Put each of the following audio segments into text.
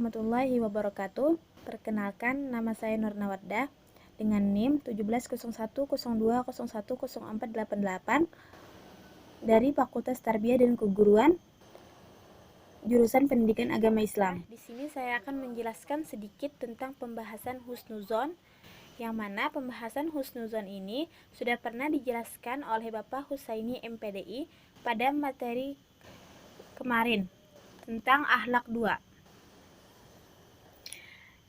warahmatullahi wabarakatuh. Perkenalkan, nama saya Nurna Wardah dengan NIM 170102010488 dari Fakultas Tarbiyah dan Keguruan, jurusan Pendidikan Agama Islam. Di sini saya akan menjelaskan sedikit tentang pembahasan husnuzon, yang mana pembahasan husnuzon ini sudah pernah dijelaskan oleh Bapak Husaini MPDI pada materi kemarin tentang akhlak 2.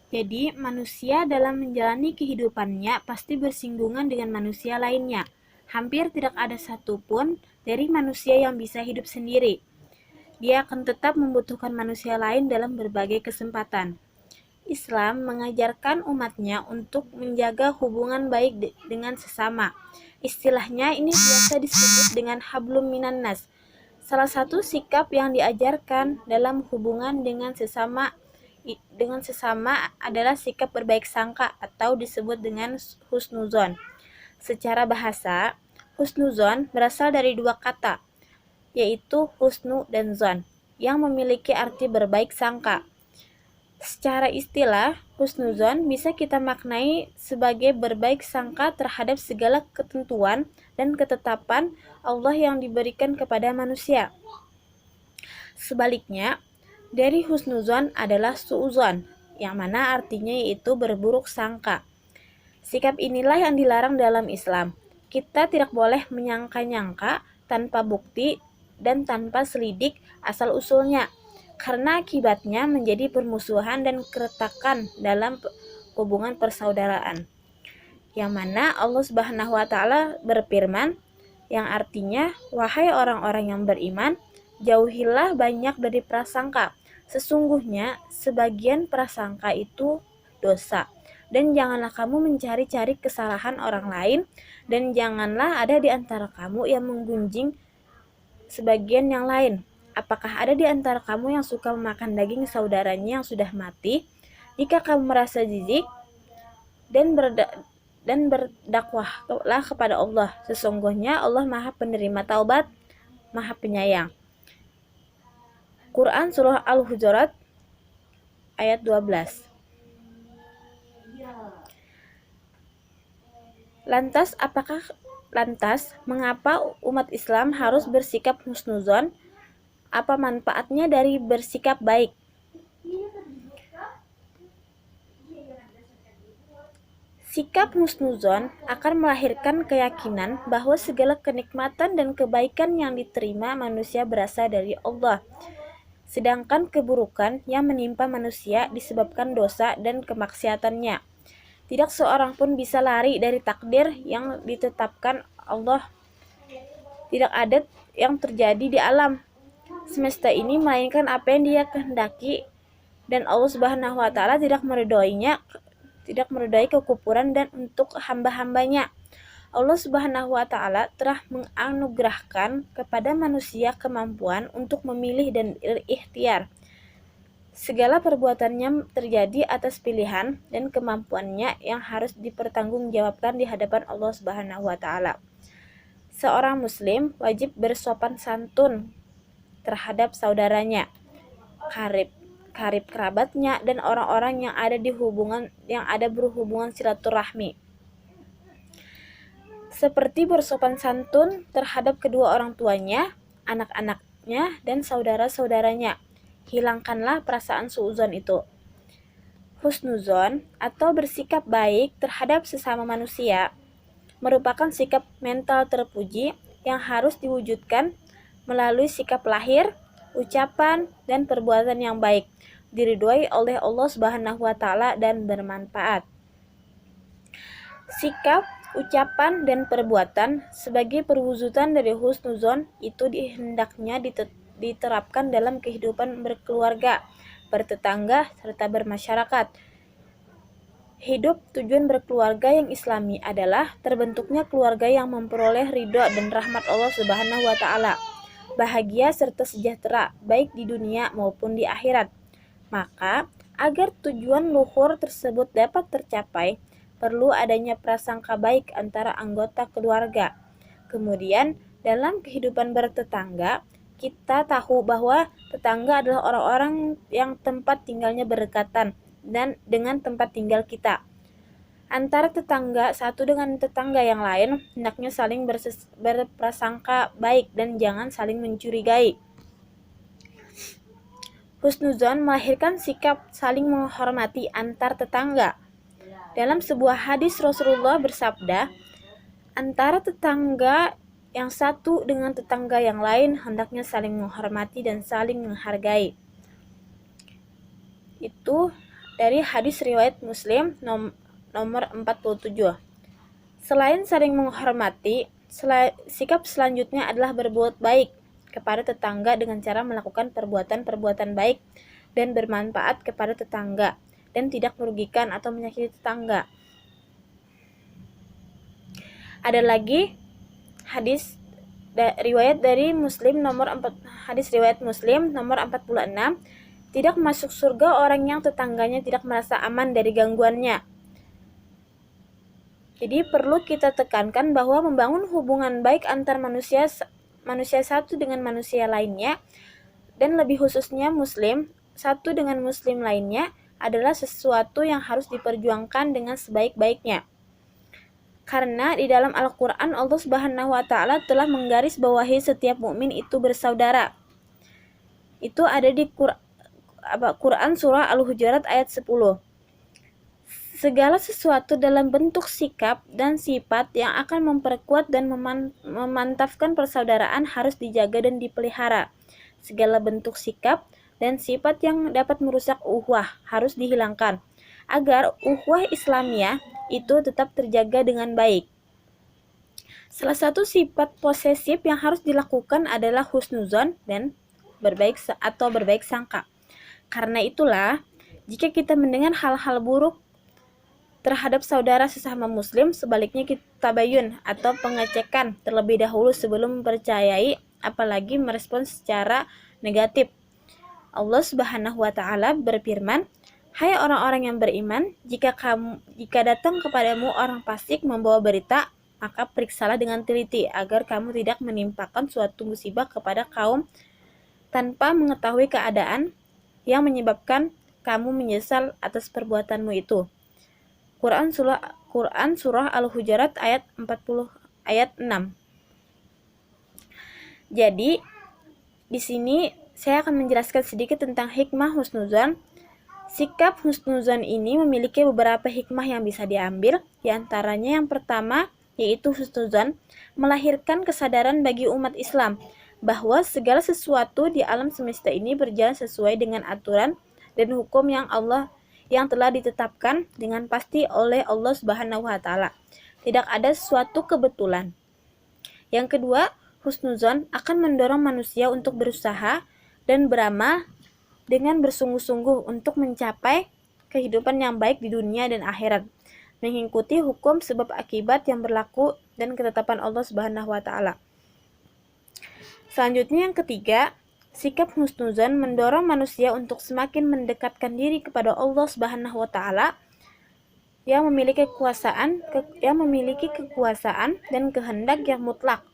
Jadi, manusia dalam menjalani kehidupannya pasti bersinggungan dengan manusia lainnya. Hampir tidak ada satupun dari manusia yang bisa hidup sendiri. Dia akan tetap membutuhkan manusia lain dalam berbagai kesempatan. Islam mengajarkan umatnya untuk menjaga hubungan baik dengan sesama. Istilahnya ini biasa disebut dengan hablum minan nas. Salah satu sikap yang diajarkan dalam hubungan dengan sesama adalah sikap berbaik sangka atau disebut dengan husnuzon. Secara bahasa, husnuzon berasal dari dua kata, yaitu husnu dan zon, yang memiliki arti berbaik sangka. Secara istilah, husnuzon bisa kita maknai sebagai berbaik sangka terhadap segala ketentuan dan ketetapan Allah yang diberikan kepada manusia. Sebaliknya, dari husnuzon adalah su'uzon, yang mana artinya yaitu berburuk sangka. Sikap inilah yang dilarang dalam Islam. Kita tidak boleh menyangka-nyangka tanpa bukti dan tanpa selidik asal-usulnya, karena akibatnya menjadi permusuhan dan keretakan dalam hubungan persaudaraan. Yang mana Allah Subhanahu wa Ta'ala berfirman, yang artinya, wahai orang-orang yang beriman, jauhilah banyak dari prasangka. Sesungguhnya sebagian prasangka itu dosa. Dan janganlah kamu mencari-cari kesalahan orang lain, dan janganlah ada di antara kamu yang menggunjing sebagian yang lain. Apakah ada di antara kamu yang suka memakan daging saudaranya yang sudah mati? Jika kamu merasa jijik dan berdakwahlah kepada Allah. Sesungguhnya Allah Maha Penerima Taubat, Maha Penyayang. Quran Surah Al-Hujurat ayat 12. Lantas, mengapa umat Islam harus bersikap husnuzon? Apa manfaatnya dari bersikap baik? Sikap husnuzon akan melahirkan keyakinan bahwa segala kenikmatan dan kebaikan yang diterima manusia berasal dari Allah. Sedangkan keburukan yang menimpa manusia disebabkan dosa dan kemaksiatannya. Tidak seorang pun bisa lari dari takdir yang ditetapkan Allah. Tidak ada yang terjadi di alam semesta ini melainkan apa yang Dia kehendaki, dan Allah Subhanahu wa Ta'ala tidak meridai kekufuran dan untuk hamba-hambanya. Allah Subhanahu wa Ta'ala telah menganugerahkan kepada manusia kemampuan untuk memilih dan berikhtiar. Segala perbuatannya terjadi atas pilihan dan kemampuannya yang harus dipertanggungjawabkan di hadapan Allah Subhanahu wa Ta'ala. Seorang muslim wajib bersopan santun terhadap saudaranya, karib kerabatnya, dan orang-orang yang ada berhubungan silaturahmi. Seperti bersopan santun terhadap kedua orang tuanya, anak-anaknya, dan saudara-saudaranya. Hilangkanlah perasaan suuzon itu. Husnuzon atau bersikap baik terhadap sesama manusia merupakan sikap mental terpuji yang harus diwujudkan melalui sikap lahir, ucapan, dan perbuatan yang baik, diridhoi oleh Allah Subhanahu wa Ta'ala dan bermanfaat. Sikap, ucapan, dan perbuatan sebagai perwujudan dari husnuzon itu hendaknya diterapkan dalam kehidupan berkeluarga, bertetangga, serta bermasyarakat. Hidup tujuan berkeluarga yang islami adalah terbentuknya keluarga yang memperoleh ridho dan rahmat Allah Subhanahu wa Ta'ala, bahagia serta sejahtera baik di dunia maupun di akhirat. Maka, agar tujuan luhur tersebut dapat tercapai, perlu adanya prasangka baik antara anggota keluarga. Kemudian, dalam kehidupan bertetangga, kita tahu bahwa tetangga adalah orang-orang yang tempat tinggalnya berdekatan dan dengan tempat tinggal kita. Antara tetangga satu dengan tetangga yang lain, hendaknya saling berprasangka baik dan jangan saling mencurigai. Husnuzon melahirkan sikap saling menghormati antar tetangga. Dalam sebuah hadis Rasulullah bersabda, antara tetangga yang satu dengan tetangga yang lain hendaknya saling menghormati dan saling menghargai. Itu dari hadis riwayat Muslim nomor 47. Selain saling menghormati, sikap selanjutnya adalah berbuat baik kepada tetangga dengan cara melakukan perbuatan-perbuatan baik dan bermanfaat kepada tetangga dan tidak merugikan atau menyakiti tetangga. Ada lagi hadis riwayat dari Muslim hadis riwayat Muslim nomor 46, tidak masuk surga orang yang tetangganya tidak merasa aman dari gangguannya. Jadi perlu kita tekankan bahwa membangun hubungan baik antar manusia satu dengan manusia lainnya, dan lebih khususnya muslim satu dengan muslim lainnya, adalah sesuatu yang harus diperjuangkan dengan sebaik-baiknya. Karena di dalam Al-Quran Allah Subhanahu wa Ta'ala telah menggarisbawahi setiap mukmin itu bersaudara. Itu ada di Quran surah Al-Hujurat ayat 10. Segala sesuatu dalam bentuk sikap dan sifat yang akan memperkuat dan memantapkan persaudaraan harus dijaga dan dipelihara. Segala bentuk sikap dan sifat yang dapat merusak ukhuwah harus dihilangkan, agar ukhuwah Islamiyah itu tetap terjaga dengan baik. Salah satu sifat posesif yang harus dilakukan adalah husnuzon dan berbaik sangka. Karena itulah, jika kita mendengar hal-hal buruk terhadap saudara sesama muslim, sebaliknya kita tabayun atau pengecekan terlebih dahulu sebelum mempercayai, apalagi merespons secara negatif. Allah Subhanahu wa Ta'ala berfirman, hai orang-orang yang beriman, jika datang kepadamu orang fasik membawa berita, maka periksalah dengan teliti agar kamu tidak menimpakan suatu musibah kepada kaum tanpa mengetahui keadaan yang menyebabkan kamu menyesal atas perbuatanmu itu. Quran surah Al-Hujurat ayat 40 ayat 6. Jadi di sini saya akan menjelaskan sedikit tentang hikmah husnuzon. Sikap husnuzon ini memiliki beberapa hikmah yang bisa diambil. Di antaranya yang pertama yaitu husnuzon melahirkan kesadaran bagi umat Islam bahwa segala sesuatu di alam semesta ini berjalan sesuai dengan aturan dan hukum yang telah ditetapkan dengan pasti oleh Allah Subhanahu wa Ta'ala. Tidak ada suatu kebetulan. Yang kedua, husnuzon akan mendorong manusia untuk berusaha dan beramal dengan bersungguh-sungguh untuk mencapai kehidupan yang baik di dunia dan akhirat, mengikuti hukum sebab akibat yang berlaku dan ketetapan Allah Subhanahu wa Ta'ala. Selanjutnya yang ketiga, sikap husnuzon mendorong manusia untuk semakin mendekatkan diri kepada Allah Subhanahu wa Ta'ala yang memiliki kekuasaan dan kehendak yang mutlak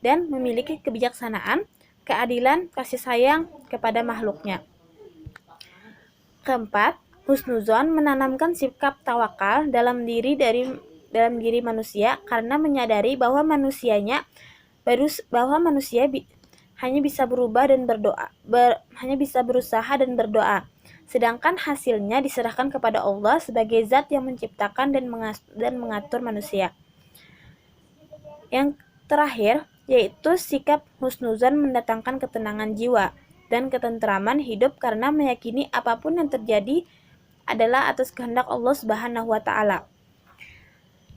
dan memiliki kebijaksanaan, keadilan, kasih sayang kepada makhluknya. Keempat, husnuzon menanamkan sikap tawakal dalam diri manusia karena menyadari bahwa manusia hanya bisa berusaha dan berdoa, sedangkan hasilnya diserahkan kepada Allah sebagai zat yang menciptakan dan mengatur manusia. Yang terakhir yaitu sikap husnuzon mendatangkan ketenangan jiwa dan ketentraman hidup karena meyakini apapun yang terjadi adalah atas kehendak Allah Subhanahu wa Ta'ala.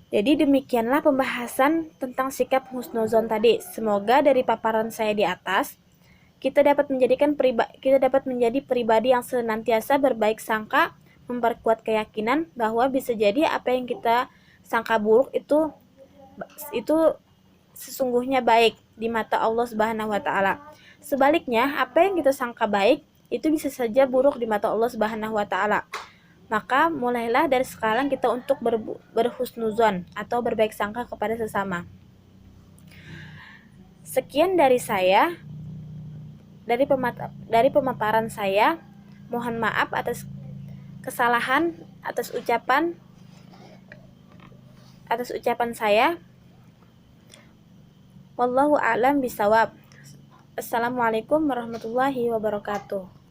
Jadi demikianlah pembahasan tentang sikap husnuzon tadi. Semoga dari paparan saya di atas kita dapat menjadi pribadi yang senantiasa berbaik sangka, memperkuat keyakinan bahwa bisa jadi apa yang kita sangka buruk itu sesungguhnya baik di mata Allah Subhanahu wa Ta'ala. Sebaliknya, apa yang kita sangka baik itu bisa saja buruk di mata Allah Subhanahu wa Ta'ala. Maka mulailah dari sekarang kita untuk berhusnuzon atau berbaik sangka kepada sesama. Sekian dari saya. dari pemaparan saya. Mohon maaf atas kesalahan, atas ucapan saya. Wallahu a'lam bishawab. Assalamualaikum warahmatullahi wabarakatuh.